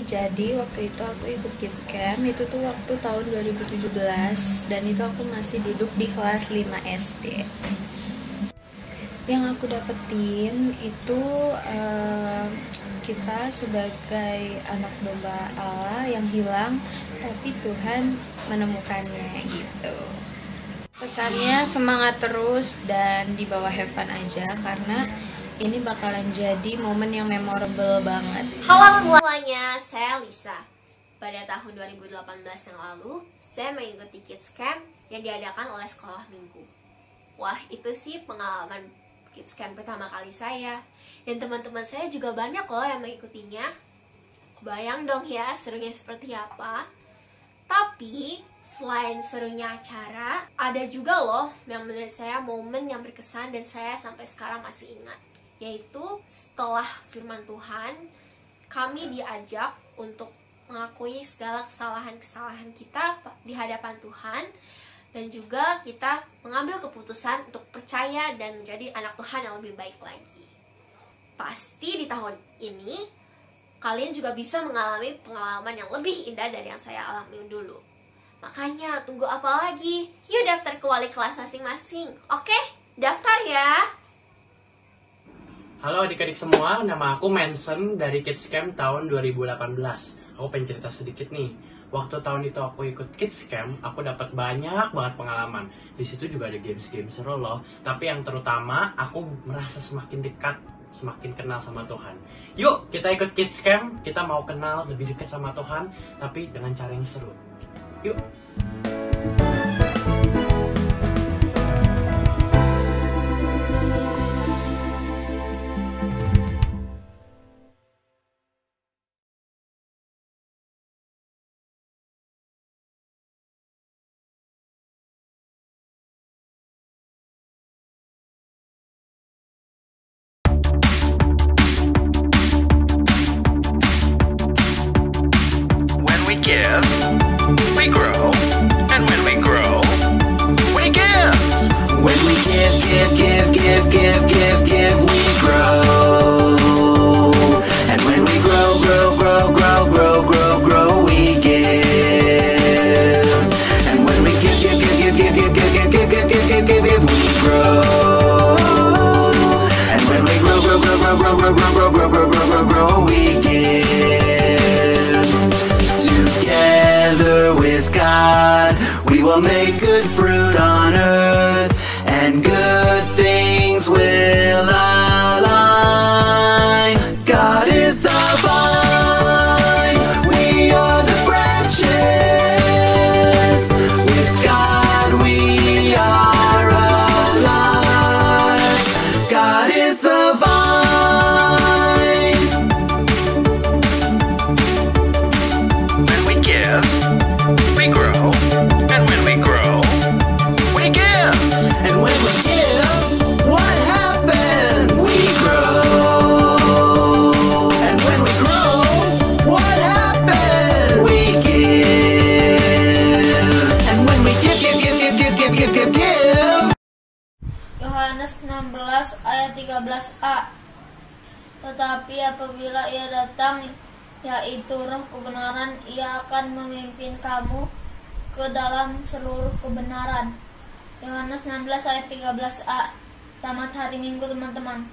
Jadi waktu itu aku ikut Kids Camp, itu tuh waktu tahun 2017, dan itu aku masih duduk di kelas 5 SD. Yang aku dapetin itu kita sebagai anak domba Allah yang hilang, tapi Tuhan menemukannya gitu. Pesannya semangat terus dan dibawa have fun aja, karena ini bakalan jadi momen yang memorable banget. Halo semuanya, saya Lisa. Pada tahun 2018 yang lalu, saya mengikuti Kids Camp yang diadakan oleh sekolah minggu. Wah, itu sih pengalaman Kids Camp pertama kali saya. Dan teman-teman saya juga banyak loh yang mengikutinya. Bayang dong ya serunya seperti apa. Tapi, selain serunya acara, ada juga loh yang menurut saya momen yang berkesan dan saya sampai sekarang masih ingat. Yaitu setelah firman Tuhan, kami diajak untuk mengakui segala kesalahan-kesalahan kita di hadapan Tuhan, dan juga kita mengambil keputusan untuk percaya dan menjadi anak Tuhan yang lebih baik lagi. Pasti di tahun ini kalian juga bisa mengalami pengalaman yang lebih indah dari yang saya alami dulu. Makanya tunggu apa lagi? Yuk daftar ke wali kelas masing-masing. Oke? Daftar ya. Halo adik-adik semua, nama aku Manson dari Kids Camp tahun 2018. Aku pengen cerita sedikit nih. Waktu tahun itu aku ikut Kids Camp, aku dapat banyak banget pengalaman. Di situ juga ada games-games seru loh. Tapi yang terutama, aku merasa semakin dekat, semakin kenal sama Tuhan. Yuk, kita ikut Kids Camp, kita mau kenal lebih dekat sama Tuhan, tapi dengan cara yang seru. Yuk! Give, we grow, and when we grow, we give. When we give, we grow. And when we grow, we give. And when we give, we grow. And when we grow, we give. Together with God, we will make good fruit on earth, and good things will align. God is the vine, we are the branches. With God we are alive. God is the vine. We grow, and when we grow, we give. And when we give, what happens? We grow. And when we grow, what happens? We give. And when we give. Yohanes 16 ayat 13a. Tetapi apabila Ia datang, yaitu Roh kebenaran, Ia akan memimpin kamu ke dalam seluruh kebenaran. Yohanes 16 ayat 13a. Selamat hari Minggu teman-teman.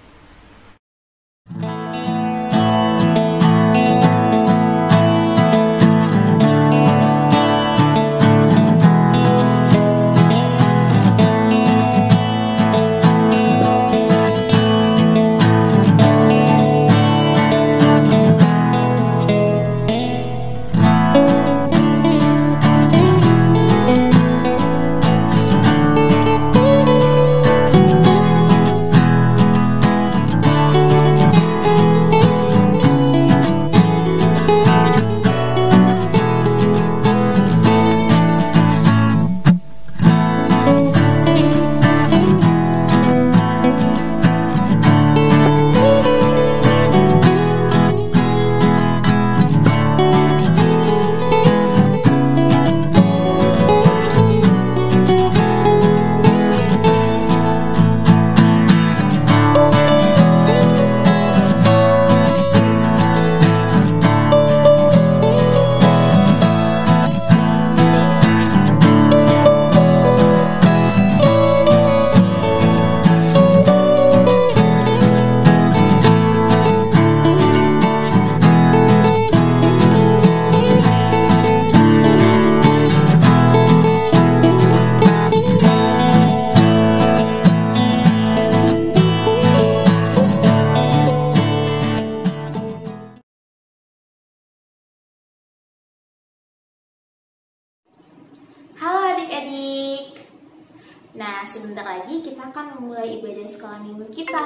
sebentar lagi kita akan memulai ibadah sekolah minggu kita.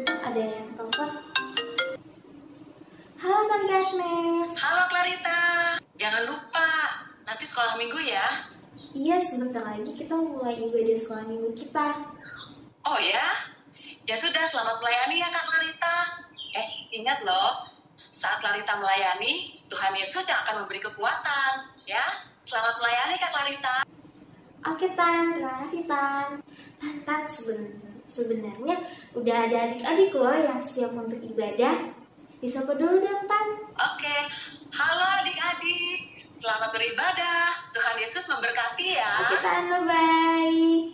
Ada yang telepon. Halo Tante Agnes. Halo Clarita, jangan lupa nanti sekolah minggu ya. Iya, sebentar lagi kita mulai ibadah sekolah minggu kita. Oh ya? Ya sudah, selamat melayani ya Kak Clarita. Ingat loh, saat Clarita melayani, Tuhan Yesus yang akan memberi kekuatan. Ya, selamat melayani Kak Clarita. Oke Tan, terima kasih Tan. Tan, sebenarnya udah ada adik-adik loh yang siap untuk ibadah. Disapa dulu dong Tan. Oke, halo adik-adik. Selamat beribadah. Tuhan Yesus memberkati ya. Oke Tan, bye-bye.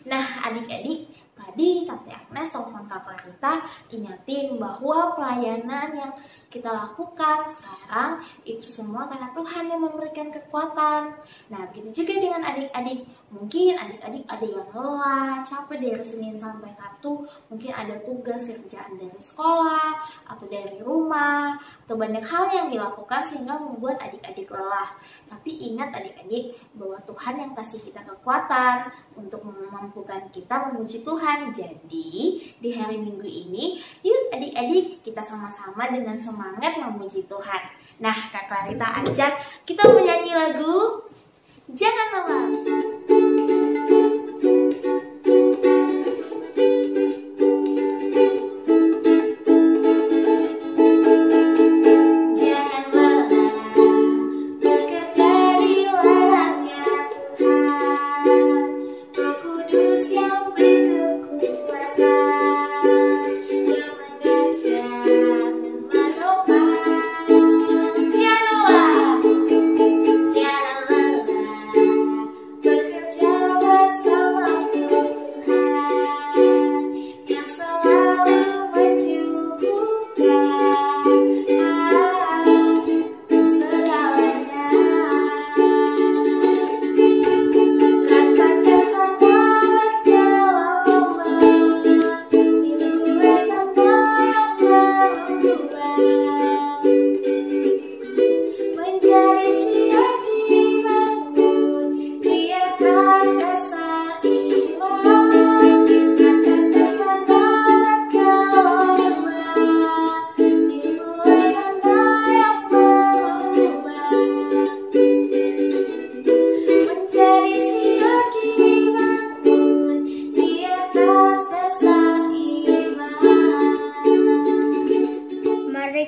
Nah adik-adik, tadi Tante Agnes telepon Kak Clarita ingatin bahwa pelayanan yang kita lakukan sekarang itu semua karena Tuhan yang memberikan kekuatan. Nah begitu juga dengan adik-adik. Mungkin adik-adik ada yang lelah, capek dari Senin sampai Sabtu, mungkin ada tugas kerjaan dari sekolah atau dari rumah, atau banyak hal yang dilakukan sehingga membuat adik-adik lelah. Tapi ingat adik-adik bahwa Tuhan yang kasih kita kekuatan untuk memampukan kita memuji Tuhan. Jadi di hari Minggu ini yuk adik-adik kita sama-sama dengan semangat memuji Tuhan. Nah Kak Clarita ajak kita menyanyi lagu Jangan Lelah.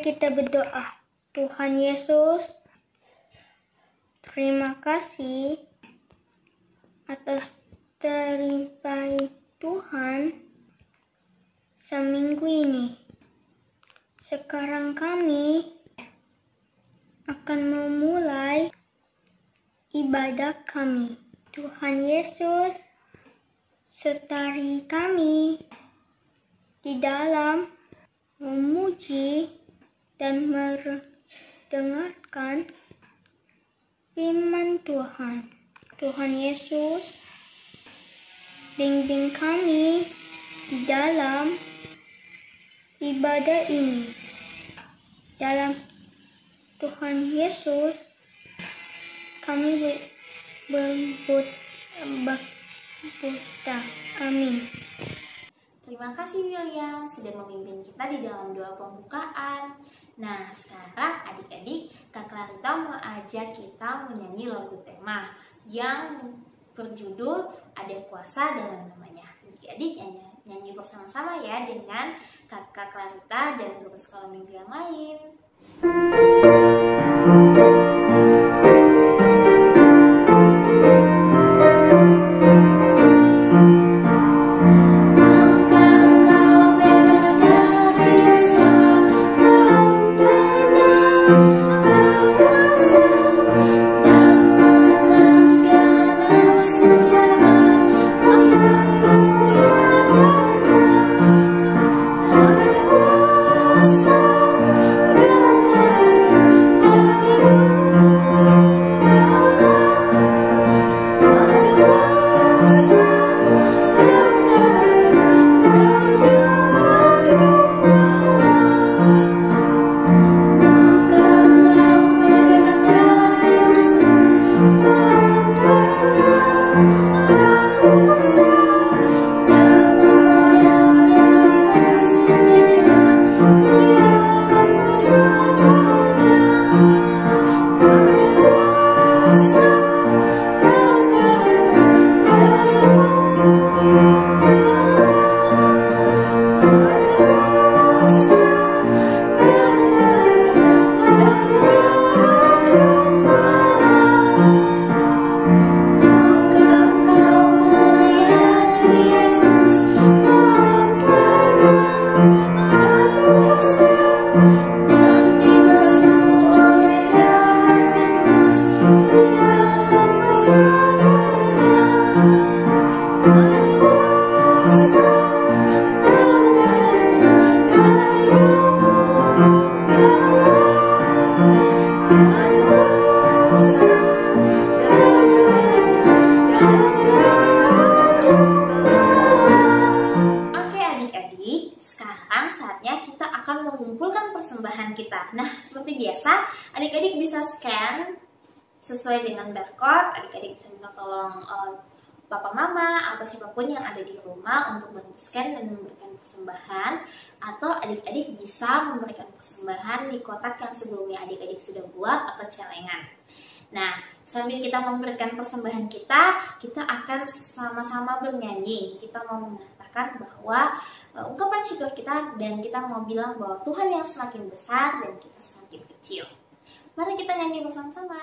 Kita berdoa. Tuhan Yesus, terima kasih atas terlimpahi Tuhan seminggu ini. Sekarang kami akan memulai ibadah kami. Tuhan Yesus, sertai kami di dalam memuji dan mendengarkan firman Tuhan. Tuhan Yesus, bimbing kami di dalam ibadah ini. Dalam Tuhan Yesus, kami berdoa. Amin. Terima kasih William sudah memimpin kita di dalam doa pembukaan. Nah sekarang adik-adik Kak Clarita mau ajak kita menyanyi lagu tema yang berjudul Ada Kuasa Dalam Namanya. Adik-adik nyanyi bersama-sama ya dengan Kak Clarita dan guru sekolah minggu yang lain. Ada kuasa dalam nama. persembahan kita. Nah, seperti biasa, adik-adik bisa scan sesuai dengan barcode. Adik-adik bisa minta tolong papa mama atau siapapun yang ada di rumah untuk bantu scan dan memberikan persembahan, atau adik-adik bisa memberikan persembahan di kotak yang sebelumnya adik-adik sudah buat atau celengan. Nah, sambil kita memberikan persembahan kita akan sama-sama bernyanyi. Kita mau mengatakan bahwa ungkapan syukur kita, dan kita mau bilang bahwa Tuhan yang semakin besar dan kita semakin kecil. Mari kita nyanyi bersama-sama.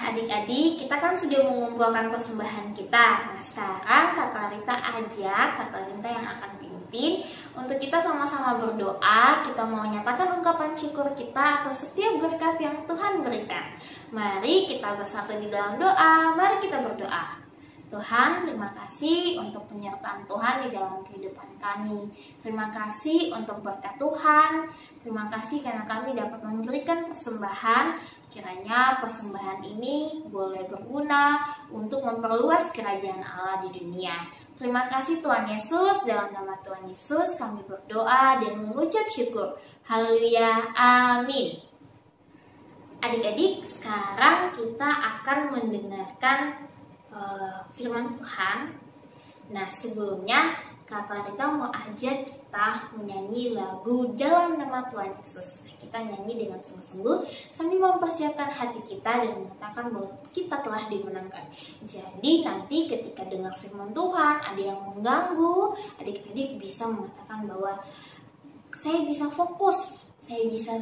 Adik-adik, kita kan sudah mengumpulkan persembahan kita. Nah, sekarang Kak Clarita ajak Kak Clarita yang akan pimpin untuk kita sama-sama berdoa. Kita mau nyatakan ungkapan syukur kita atas setiap berkat yang Tuhan berikan. Mari kita bersatu di dalam doa. Mari kita berdoa. Tuhan, terima kasih untuk penyertaan Tuhan di dalam kehidupan kami. Terima kasih untuk berkat Tuhan. Terima kasih karena kami dapat memberikan persembahan. Kiranya persembahan ini boleh berguna untuk memperluas kerajaan Allah di dunia. Terima kasih Tuhan Yesus. Dalam nama Tuhan Yesus kami berdoa dan mengucap syukur. Haleluya. Amin. Adik-adik, sekarang kita akan mendengarkan firman Tuhan. Nah, sebelumnya Kak Clarita mau ajak kita menyanyi lagu Dalam Nama Tuhan Yesus. Nah, kita nyanyi dengan sungguh-sungguh sambil mempersiapkan hati kita dan mengatakan bahwa kita telah dimenangkan. Jadi nanti ketika dengar firman Tuhan ada yang mengganggu, adik-adik bisa mengatakan bahwa saya bisa fokus, saya bisa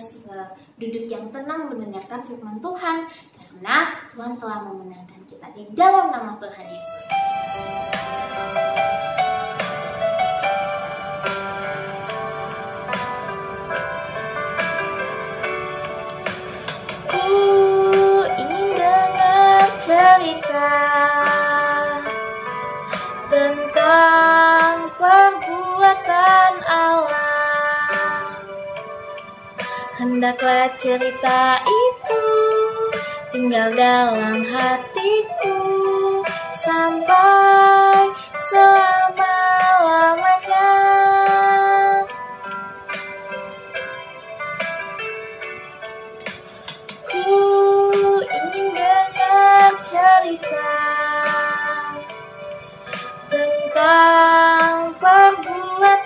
duduk yang tenang mendengarkan firman Tuhan, karena Tuhan telah memenangkan kita di dalam nama Tuhan Yesus. Ku ingin dengar cerita tentang perbuatan Allah. Hendaklah cerita itu tinggal dalam hatiku sampai selama-lamanya. Ku ingin dengar cerita tentang perbuatan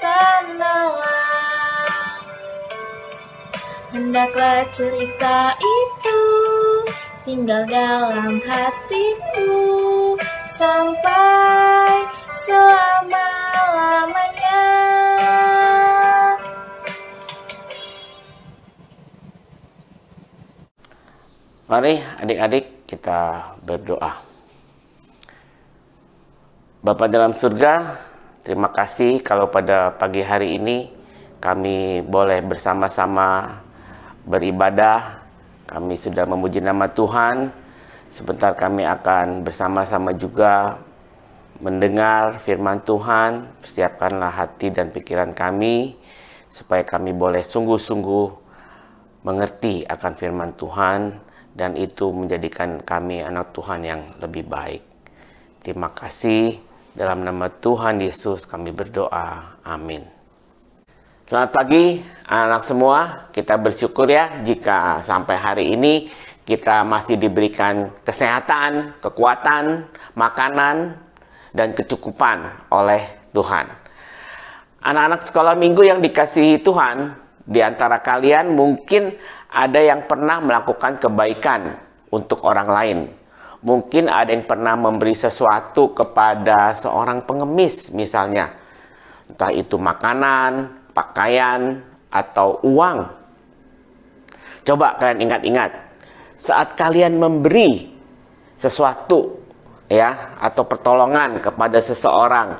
Hendaklah cerita itu tinggal dalam hatiku sampai selama-lamanya. Mari adik-adik kita berdoa. Bapa dalam surga, terima kasih kalau pada pagi hari ini kami boleh bersama-sama beribadah. Kami sudah memuji nama Tuhan. Sebentar kami akan bersama-sama juga mendengar firman Tuhan. Persiapkanlah hati dan pikiran kami supaya kami boleh sungguh-sungguh mengerti akan firman Tuhan, dan itu menjadikan kami anak Tuhan yang lebih baik. Terima kasih. Dalam nama Tuhan Yesus kami berdoa. Amin. Selamat pagi anak semua. Kita bersyukur ya jika sampai hari ini kita masih diberikan kesehatan, kekuatan, makanan, dan kecukupan oleh Tuhan. Anak-anak sekolah minggu yang dikasihi Tuhan, di antara kalian mungkin ada yang pernah melakukan kebaikan untuk orang lain. Mungkin ada yang pernah memberi sesuatu kepada seorang pengemis misalnya. Entah itu makanan, pakaian, atau uang. Coba kalian ingat-ingat. Saat kalian memberi sesuatu ya atau pertolongan kepada seseorang,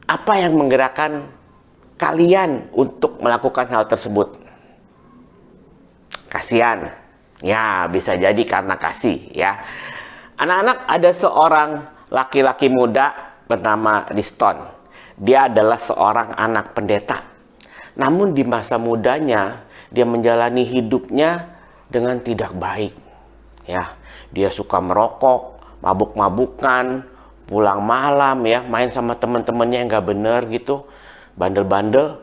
apa yang menggerakkan kalian untuk melakukan hal tersebut? Kasihan. Ya, bisa jadi karena kasih ya. Anak-anak, ada seorang laki-laki muda bernama Riston. Dia adalah seorang anak pendeta. Namun di masa mudanya dia menjalani hidupnya dengan tidak baik. Ya, dia suka merokok, mabuk-mabukan, pulang malam ya, main sama teman-temannya yang nggak bener gitu, bandel-bandel.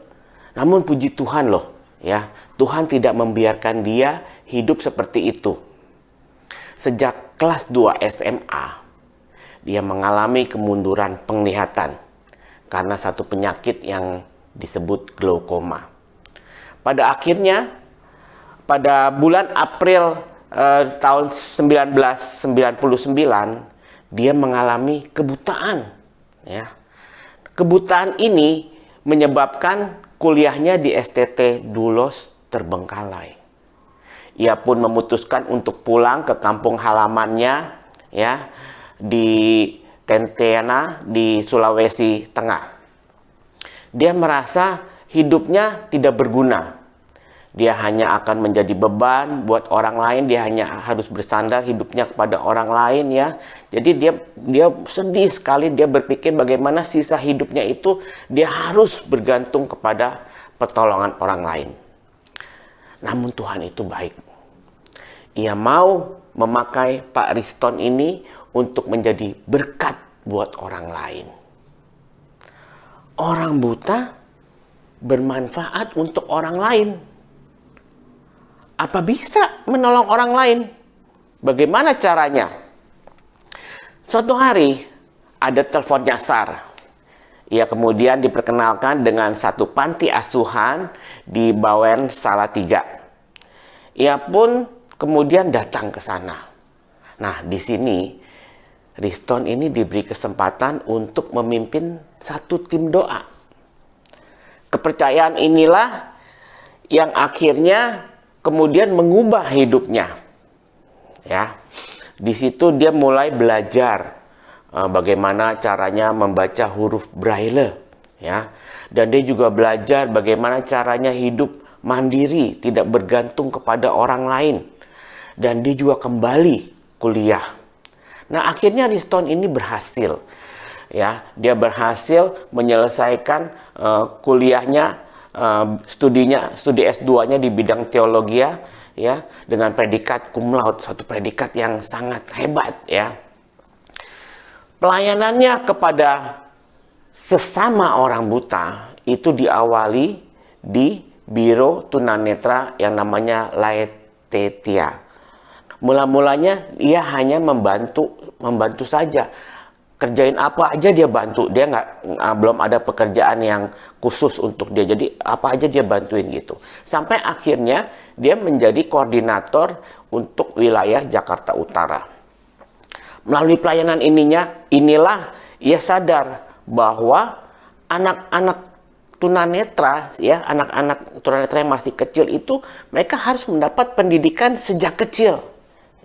Namun puji Tuhan loh, ya, Tuhan tidak membiarkan dia hidup seperti itu. Sejak kelas 2 SMA, dia mengalami kemunduran penglihatan karena satu penyakit yang disebut glaukoma. Pada akhirnya, pada bulan April tahun 1999, dia mengalami kebutaan. Ya. Kebutaan ini menyebabkan kuliahnya di STT Dulos terbengkalai. Ia pun memutuskan untuk pulang ke kampung halamannya ya di Tentena di Sulawesi Tengah. Dia merasa hidupnya tidak berguna. Dia hanya akan menjadi beban buat orang lain, dia hanya harus bersandar hidupnya kepada orang lain ya. Jadi dia sedih sekali, dia berpikir bagaimana sisa hidupnya itu dia harus bergantung kepada pertolongan orang lain. Namun Tuhan itu baik. Ia mau memakai Pak Riston ini untuk menjadi berkat buat orang lain. Orang buta bermanfaat untuk orang lain. Apa bisa menolong orang lain? Bagaimana caranya? Suatu hari ada telepon nyasar. Ia kemudian diperkenalkan dengan satu panti asuhan di Bawen Salatiga. Ia pun kemudian datang ke sana. Nah, di sini Riston ini diberi kesempatan untuk memimpin satu tim doa. Kepercayaan inilah yang akhirnya kemudian mengubah hidupnya. Ya. Di situ dia mulai belajar bagaimana caranya membaca huruf Braille, ya. Dan dia juga belajar bagaimana caranya hidup mandiri, tidak bergantung kepada orang lain. Dan dia juga kembali kuliah. Nah, akhirnya Riston ini berhasil. Ya, dia berhasil menyelesaikan kuliahnya, studi S2-nya di bidang teologi ya, dengan predikat cum laude, satu predikat yang sangat hebat ya. Pelayanannya kepada sesama orang buta itu diawali di Biro Tunanetra yang namanya Laetetia. Mula-mulanya ia hanya membantu saja. kerjain apa aja dia bantu. Dia belum ada pekerjaan yang khusus untuk dia. Jadi apa aja dia bantuin gitu. Sampai akhirnya dia menjadi koordinator untuk wilayah Jakarta Utara. Melalui pelayanan inilah ia sadar bahwa anak-anak tunanetra, ya, anak-anak tunanetra yang masih kecil itu mereka harus mendapat pendidikan sejak kecil,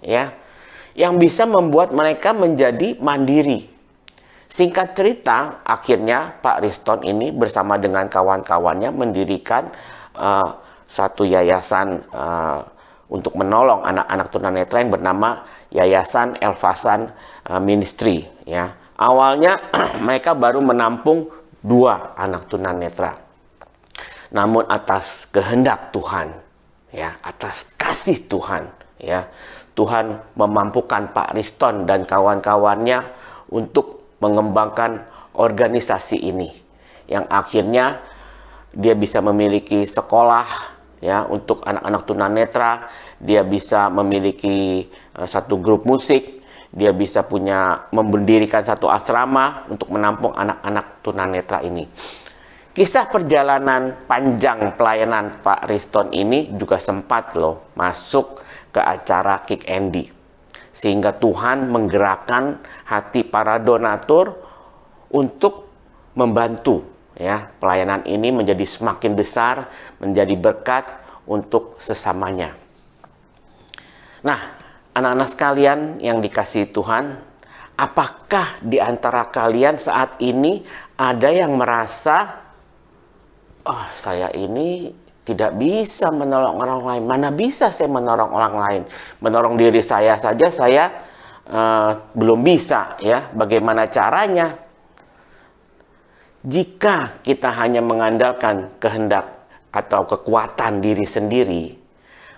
ya, yang bisa membuat mereka menjadi mandiri. Singkat cerita, akhirnya Pak Riston ini bersama dengan kawan-kawannya mendirikan satu yayasan untuk menolong anak-anak tunanetra yang bernama Yayasan Elfasan Ministry, ya. Awalnya mereka baru menampung 2 anak tunanetra. Namun atas kehendak Tuhan, ya, atas kasih Tuhan, ya, Tuhan memampukan Pak Riston dan kawan-kawannya untuk mengembangkan organisasi ini, yang akhirnya dia bisa memiliki sekolah, ya, untuk anak-anak tunanetra. Dia bisa memiliki satu grup musik. Dia bisa mendirikan satu asrama untuk menampung anak-anak tunanetra ini. Kisah perjalanan panjang pelayanan Pak Riston ini juga sempat loh masuk ke acara Kick Andy. Sehingga Tuhan menggerakkan hati para donatur untuk membantu, ya, pelayanan ini menjadi semakin besar, menjadi berkat untuk sesamanya. Nah, anak-anak sekalian yang dikasihi Tuhan, apakah di antara kalian saat ini ada yang merasa, oh, saya ini tidak bisa menolong orang lain. Mana bisa saya menolong orang lain? Menolong diri saya saja saya belum bisa, ya. Bagaimana caranya? Jika kita hanya mengandalkan kehendak atau kekuatan diri sendiri,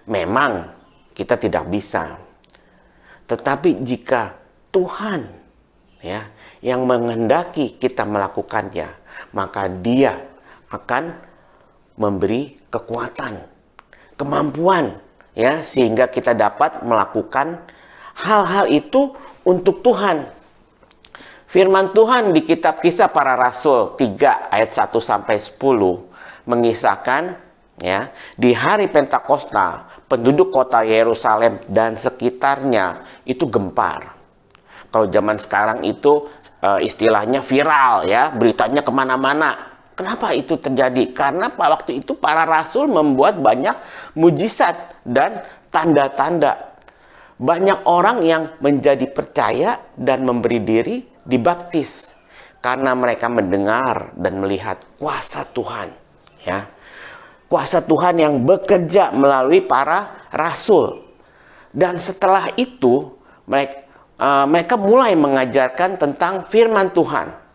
memang kita tidak bisa. Tetapi jika Tuhan, ya, yang menghendaki kita melakukannya, maka Dia akan memberi kekuatan, kemampuan, ya, sehingga kita dapat melakukan hal-hal itu untuk Tuhan. Firman Tuhan di kitab Kisah Para Rasul 3 ayat 1 sampai 10 mengisahkan, ya, di hari Pentakosta penduduk kota Yerusalem dan sekitarnya itu gempar. Kalau zaman sekarang itu istilahnya viral, ya, beritanya kemana-mana. Kenapa itu terjadi? Karena waktu itu para rasul membuat banyak mujizat dan tanda-tanda. Banyak orang yang menjadi percaya dan memberi diri dibaptis karena mereka mendengar dan melihat kuasa Tuhan, ya. Kuasa Tuhan yang bekerja melalui para rasul. Dan setelah itu mereka mulai mengajarkan tentang firman Tuhan.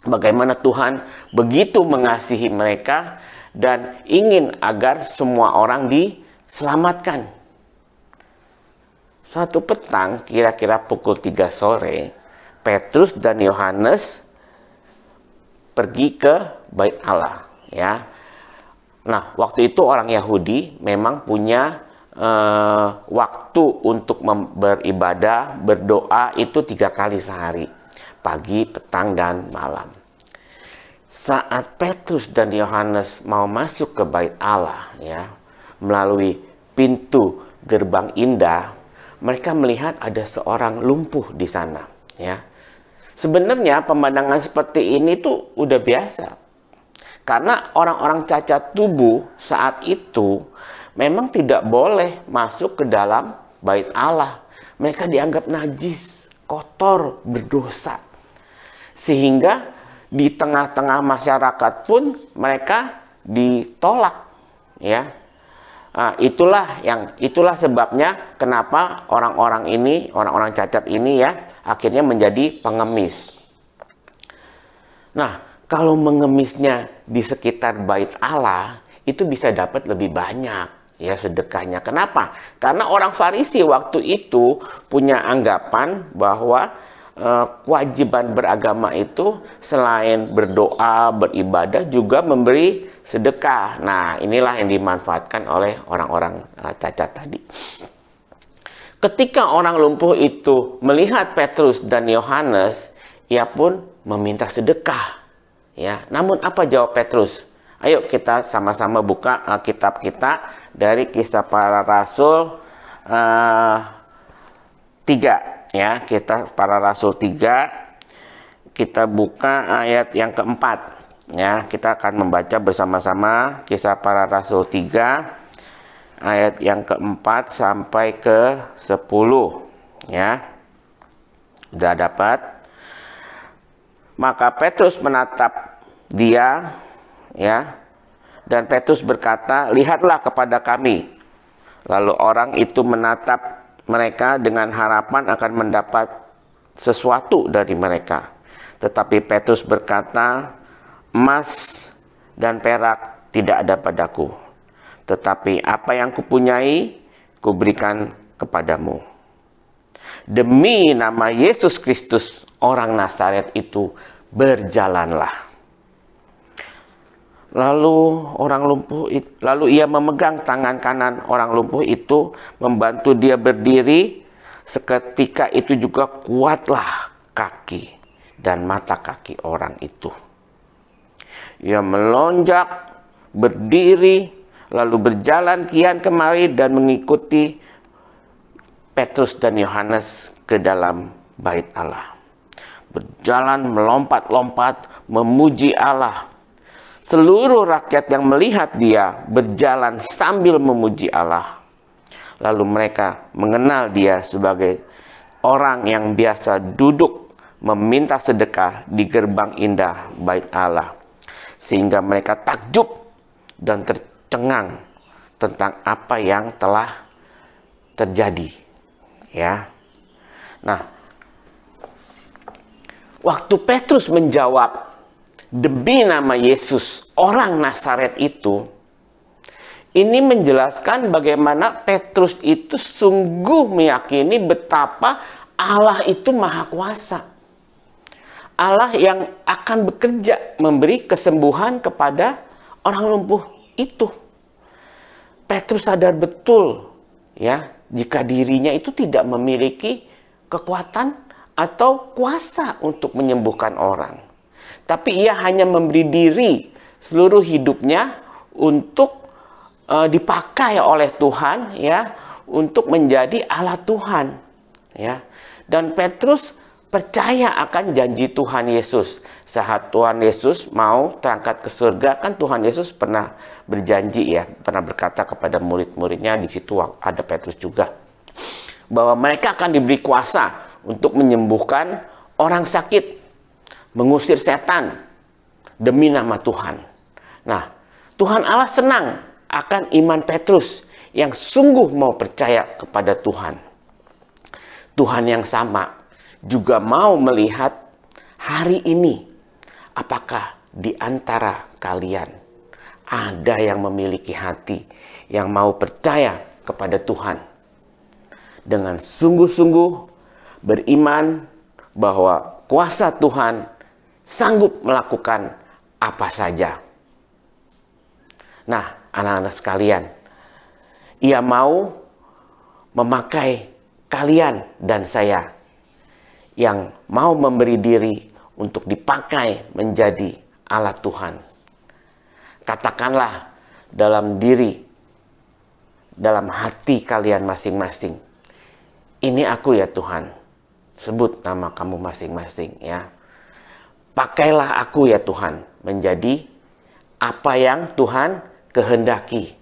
Bagaimana Tuhan begitu mengasihi mereka dan ingin agar semua orang diselamatkan. Suatu petang, kira-kira pukul 3 sore, Petrus dan Yohanes pergi ke Bait Allah, ya. Nah, waktu itu orang Yahudi memang punya waktu untuk beribadah, berdoa itu 3 kali sehari. Pagi, petang, dan malam. Saat Petrus dan Yohanes mau masuk ke Bait Allah, ya, melalui pintu gerbang indah, mereka melihat ada seorang lumpuh di sana, ya. Sebenarnya pemandangan seperti ini tuh udah biasa. Karena orang-orang cacat tubuh saat itu memang tidak boleh masuk ke dalam Bait Allah. Mereka dianggap najis, kotor, berdosa. Sehingga di tengah-tengah masyarakat pun mereka ditolak, ya. Nah, itulah sebabnya kenapa orang-orang cacat ini, ya, akhirnya menjadi pengemis. Nah, kalau mengemisnya di sekitar Bait Allah, itu bisa dapat lebih banyak, ya, sedekahnya. Kenapa? Karena orang Farisi waktu itu punya anggapan bahwa kewajiban beragama itu selain berdoa, beribadah, juga memberi sedekah. Nah, inilah yang dimanfaatkan oleh orang-orang cacat tadi. Ketika orang lumpuh itu melihat Petrus dan Yohanes, ia pun meminta sedekah. Ya, namun apa jawab Petrus? Ayo kita sama-sama buka kitab kita dari Kisah Para Rasul 3. Ya, Kisah Para Rasul 3. Kita buka ayat yang keempat. Ya, kita akan membaca bersama-sama Kisah Para Rasul 3 ayat yang keempat sampai ke 10. Ya, sudah dapat? Maka Petrus menatap dia, ya, dan Petrus berkata, lihatlah kepada kami. Lalu orang itu menatap mereka dengan harapan akan mendapat sesuatu dari mereka. Tetapi Petrus berkata, emas dan perak tidak ada padaku, tetapi apa yang kupunyai kuberikan kepadamu. Demi nama Yesus Kristus orang Nazaret itu, berjalanlah. Lalu ia memegang tangan kanan orang lumpuh itu, membantu dia berdiri. Seketika itu juga kuatlah kaki dan mata kaki orang itu. Ia melonjak, berdiri, lalu berjalan kian kemari dan mengikuti Petrus dan Yohanes ke dalam bait Allah. Berjalan melompat-lompat memuji Allah. Seluruh rakyat yang melihat dia berjalan sambil memuji Allah. Lalu mereka mengenal dia sebagai orang yang biasa duduk meminta sedekah di gerbang indah bait Allah. Sehingga mereka takjub dan tercengang tentang apa yang telah terjadi. Ya. Nah, waktu Petrus menjawab demi nama Yesus orang Nazaret itu, ini menjelaskan bagaimana Petrus itu sungguh meyakini betapa Allah itu maha kuasa. Allah yang akan bekerja memberi kesembuhan kepada orang lumpuh itu. Petrus sadar betul, ya, jika dirinya itu tidak memiliki kekuatan atau kuasa untuk menyembuhkan orang. Tapi ia hanya memberi diri seluruh hidupnya untuk dipakai oleh Tuhan, ya, untuk menjadi alat Tuhan, ya. Dan Petrus percaya akan janji Tuhan Yesus. Saat Tuhan Yesus mau terangkat ke surga, kan Tuhan Yesus pernah berjanji, ya, pernah berkata kepada murid-muridnya, di situ ada Petrus juga, bahwa mereka akan diberi kuasa untuk menyembuhkan orang sakit, mengusir setan demi nama Tuhan. Nah, Tuhan Allah senang akan iman Petrus yang sungguh mau percaya kepada Tuhan. Tuhan yang sama juga mau melihat hari ini, apakah di antara kalian ada yang memiliki hati yang mau percaya kepada Tuhan, dengan sungguh-sungguh beriman bahwa kuasa Tuhan sanggup melakukan apa saja. Nah, anak-anak sekalian, ia mau memakai kalian dan saya yang mau memberi diri untuk dipakai menjadi alat Tuhan. Katakanlah dalam diri, dalam hati kalian masing-masing, ini aku ya Tuhan. Sebut nama kamu masing-masing, ya. Pakailah aku ya Tuhan menjadi apa yang Tuhan kehendaki.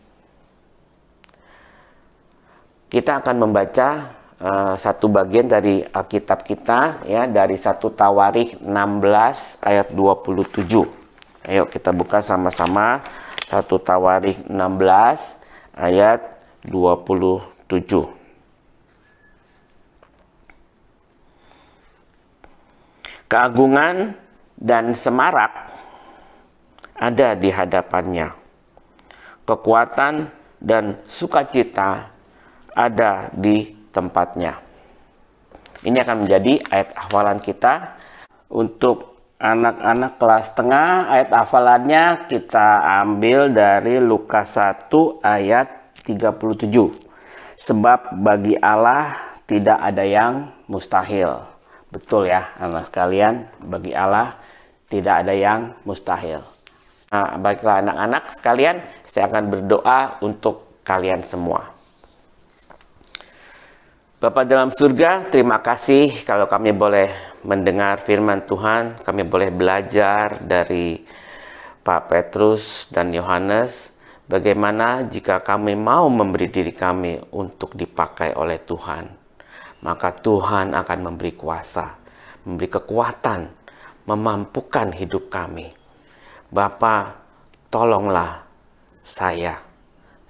Kita akan membaca satu bagian dari Alkitab kita, ya, dari 1 Tawarikh 16 ayat 27. Ayo kita buka sama-sama 1 Tawarikh 16 ayat 27. Keagungan dan semarak ada di hadapannya. Kekuatan dan sukacita ada di tempatnya. Ini akan menjadi ayat hafalan kita. Untuk anak-anak kelas tengah, ayat hafalannya kita ambil dari Lukas 1 ayat 37. Sebab bagi Allah tidak ada yang mustahil. Betul ya, anak sekalian, bagi Allah tidak ada yang mustahil. Nah, baiklah anak-anak sekalian, saya akan berdoa untuk kalian semua. Bapa dalam surga, terima kasih kalau kami boleh mendengar firman Tuhan, kami boleh belajar dari Pak Petrus dan Yohanes, bagaimana jika kami mau memberi diri kami untuk dipakai oleh Tuhan, maka Tuhan akan memberi kuasa, memberi kekuatan, memampukan hidup kami. Bapa, tolonglah saya,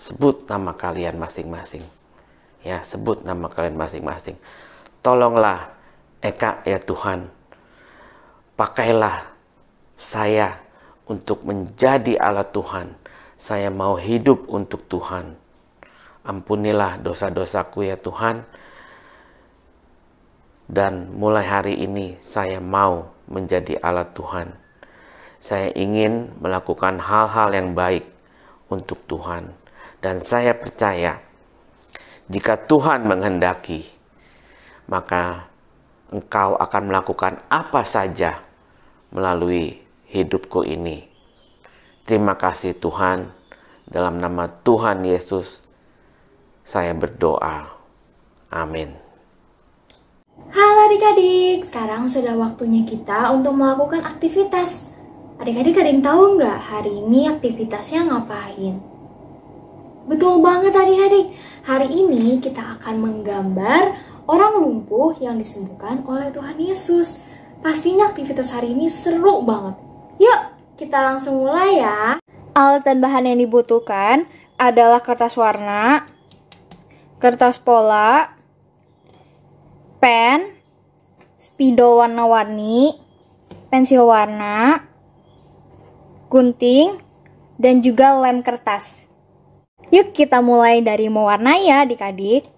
sebut nama kalian masing-masing. Ya, sebut nama kalian masing-masing. Tolonglah Eka ya Tuhan, pakailah saya untuk menjadi alat Tuhan. Saya mau hidup untuk Tuhan. Ampunilah dosa-dosaku ya Tuhan. Dan mulai hari ini saya mau menjadi alat Tuhan. Saya ingin melakukan hal-hal yang baik untuk Tuhan. Dan saya percaya, jika Tuhan menghendaki, maka Engkau akan melakukan apa saja melalui hidupku ini. Terima kasih Tuhan, dalam nama Tuhan Yesus, saya berdoa. Amin. Halo adik-adik, sekarang sudah waktunya kita untuk melakukan aktivitas. Adik-adik ada yang tahu nggak hari ini aktivitasnya ngapain? Betul banget adik-adik, hari ini kita akan menggambar orang lumpuh yang disembuhkan oleh Tuhan Yesus. Pastinya aktivitas hari ini seru banget. Yuk, kita langsung mulai ya. Alat dan bahan yang dibutuhkan adalah kertas warna, kertas pola, pen, spidol warna-warni, pensil warna, gunting, dan juga lem kertas. Yuk kita mulai dari mewarnai ya adik-adik.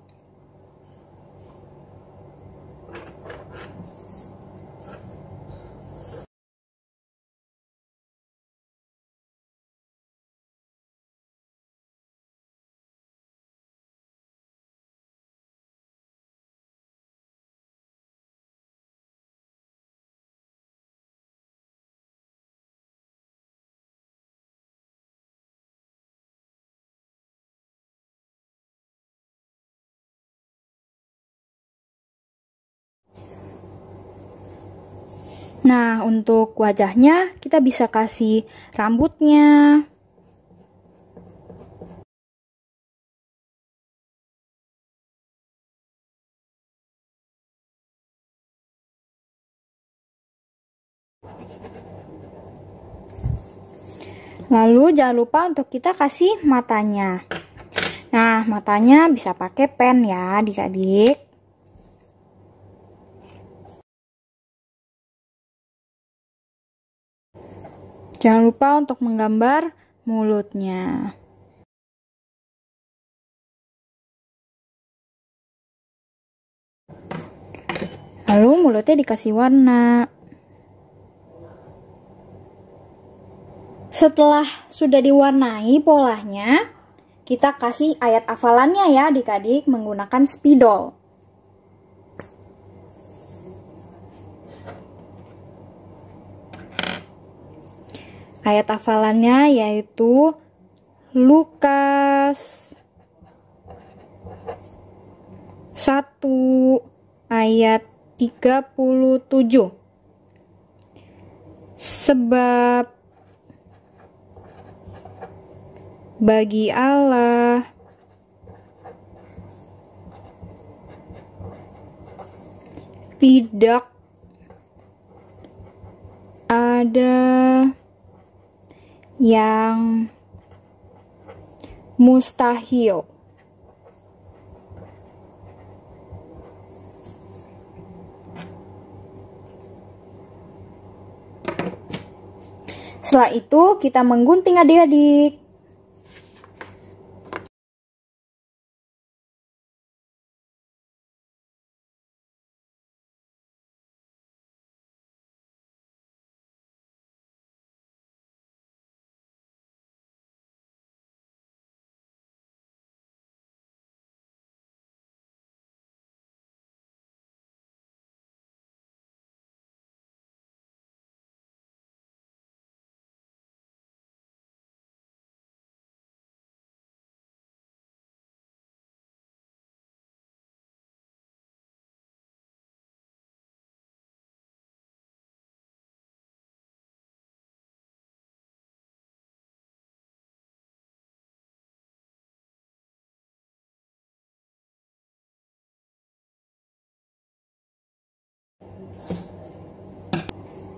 Nah, untuk wajahnya kita bisa kasih rambutnya. Lalu jangan lupa untuk kita kasih matanya. Nah, matanya bisa pakai pen ya adik-adik. Jangan lupa untuk menggambar mulutnya. Lalu mulutnya dikasih warna. Setelah sudah diwarnai polanya, kita kasih ayat hafalannya ya adik-adik menggunakan spidol. Ayat hafalannya yaitu Lukas 1 ayat 37. Sebab bagi Allah tidak ada yang mustahil. Setelah itu kita menggunting adik-adik.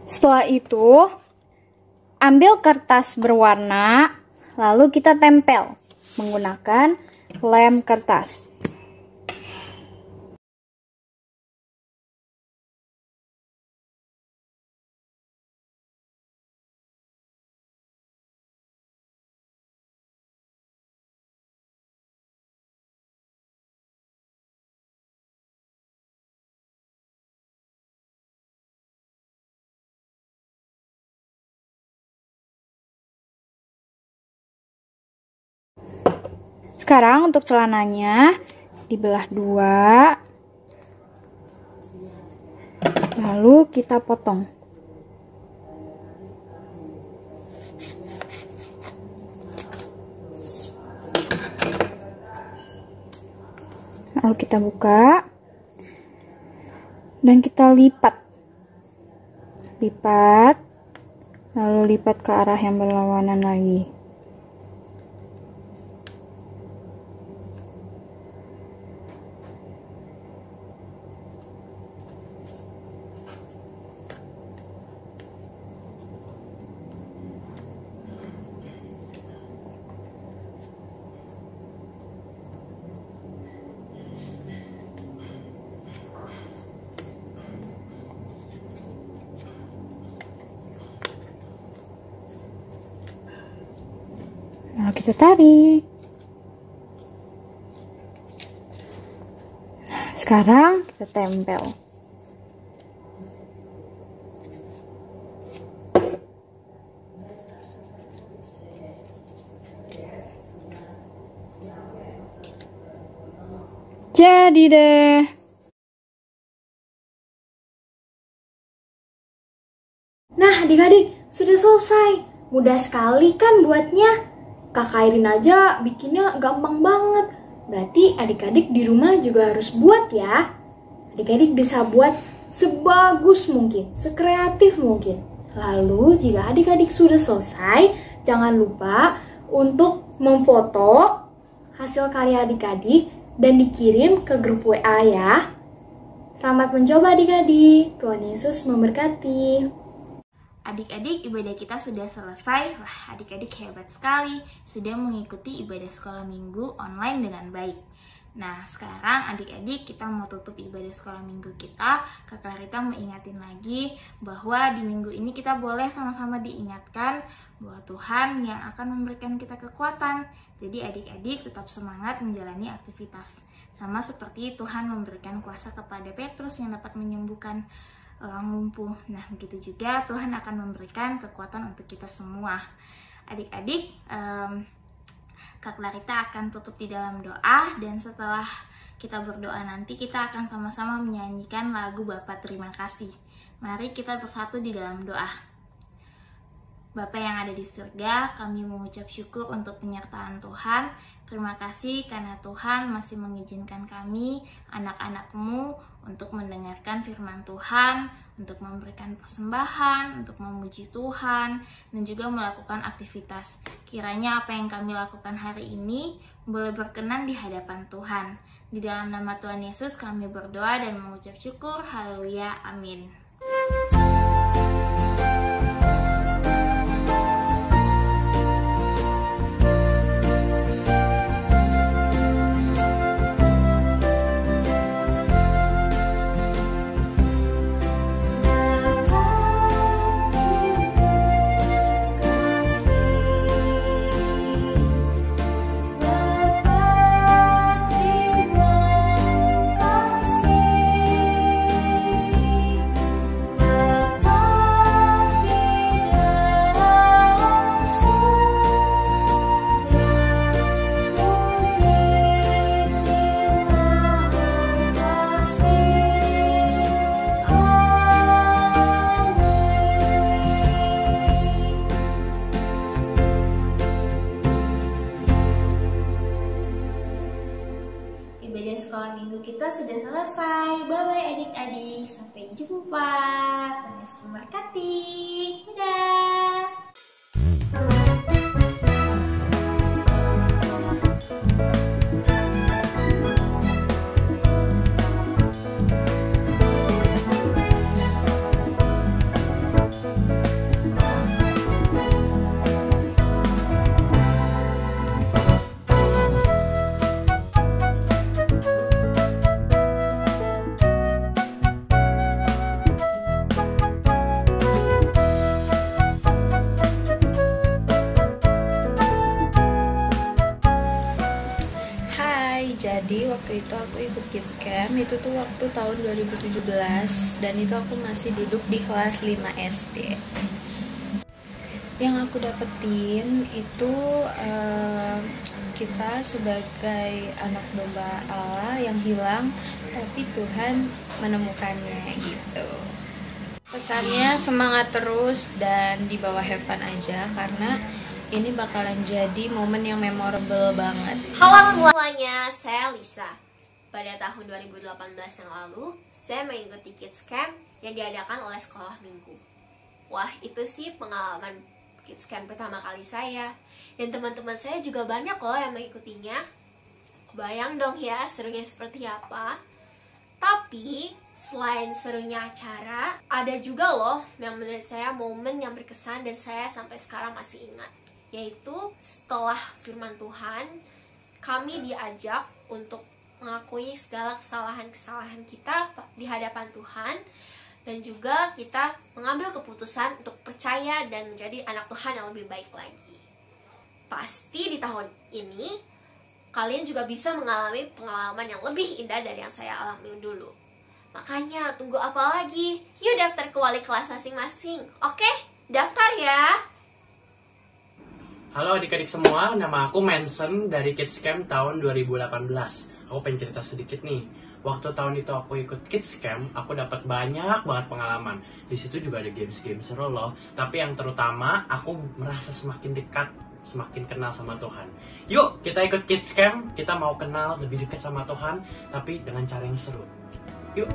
Setelah itu, ambil kertas berwarna, lalu kita tempel menggunakan lem kertas. Sekarang untuk celananya dibelah dua, lalu kita potong. Lalu kita buka dan kita lipat, lalu lipat ke arah yang berlawanan lagi. Nah, kita tarik. Nah, sekarang kita tempel. Jadi deh. Nah, adik-adik, sudah selesai. Mudah sekali kan buatnya? Kakak Irin aja bikinnya gampang banget. Berarti adik-adik di rumah juga harus buat ya. Adik-adik bisa buat sebagus mungkin, sekreatif mungkin. Lalu jika adik-adik sudah selesai, jangan lupa untuk memfoto hasil karya adik-adik dan dikirim ke grup WA ya. Selamat mencoba adik-adik. Tuhan Yesus memberkati. Adik-adik, ibadah kita sudah selesai. Wah, adik-adik hebat sekali, sudah mengikuti ibadah sekolah minggu online dengan baik. Nah, sekarang adik-adik kita mau tutup ibadah sekolah minggu kita. Kak Clarita mau ingatin lagi bahwa di minggu ini kita boleh sama-sama diingatkan bahwa Tuhan yang akan memberikan kita kekuatan. Jadi adik-adik tetap semangat menjalani aktivitas. Sama seperti Tuhan memberikan kuasa kepada Petrus yang dapat menyembuhkan orang lumpuh. Nah, begitu juga Tuhan akan memberikan kekuatan untuk kita semua. Adik-adik, Kak Clarita akan tutup di dalam doa, dan setelah kita berdoa nanti kita akan sama-sama menyanyikan lagu Bapa Terima Kasih. Mari kita bersatu di dalam doa. Bapa yang ada di surga, kami mengucap syukur untuk penyertaan Tuhan. Terima kasih karena Tuhan masih mengizinkan kami, anak-anak-Mu, untuk mendengarkan firman Tuhan, untuk memberikan persembahan, untuk memuji Tuhan, dan juga melakukan aktivitas. Kiranya apa yang kami lakukan hari ini boleh berkenan di hadapan Tuhan. Di dalam nama Tuhan Yesus kami berdoa dan mengucap syukur. Haleluya. Amin. Ibadah sekolah minggu kita sudah selesai. Bye-bye adik-adik. Sampai jumpa. Tuhan Yesus memberkati. Dadah. waktu itu aku ikut Kids Camp, itu tuh waktu tahun 2017, dan itu aku masih duduk di kelas 5 SD. Yang aku dapetin itu kita sebagai anak domba Allah yang hilang, tapi Tuhan menemukannya gitu. Pesannya semangat terus dan dibawa have fun aja, karena ini bakalan jadi momen yang memorable banget. Halo semuanya, saya Lisa. Pada tahun 2018 yang lalu, saya mengikuti Kids Camp yang diadakan oleh sekolah minggu. Wah, itu sih pengalaman Kids Camp pertama kali saya. Dan teman-teman saya juga banyak loh yang mengikutinya. Bayang dong ya serunya seperti apa. Tapi selain serunya acara, ada juga loh yang menurut saya momen yang berkesan dan saya sampai sekarang masih ingat. Yaitu setelah firman Tuhan, kami diajak untuk mengakui segala kesalahan-kesalahan kita di hadapan Tuhan. Dan juga kita mengambil keputusan untuk percaya dan menjadi anak Tuhan yang lebih baik lagi. Pasti di tahun ini, kalian juga bisa mengalami pengalaman yang lebih indah dari yang saya alami dulu. Makanya, tunggu apa lagi? Yuk daftar ke wali kelas masing-masing. Oke? Daftar ya! Halo adik-adik semua, nama aku Manson dari Kids Camp tahun 2018. Aku pengen cerita sedikit nih. Waktu tahun itu aku ikut Kids Camp, aku dapat banyak banget pengalaman. Di situ juga ada games-games seru loh. Tapi yang terutama, aku merasa semakin dekat, semakin kenal sama Tuhan. Yuk, kita ikut Kids Camp. Kita mau kenal lebih dekat sama Tuhan, tapi dengan cara yang seru. Yuk.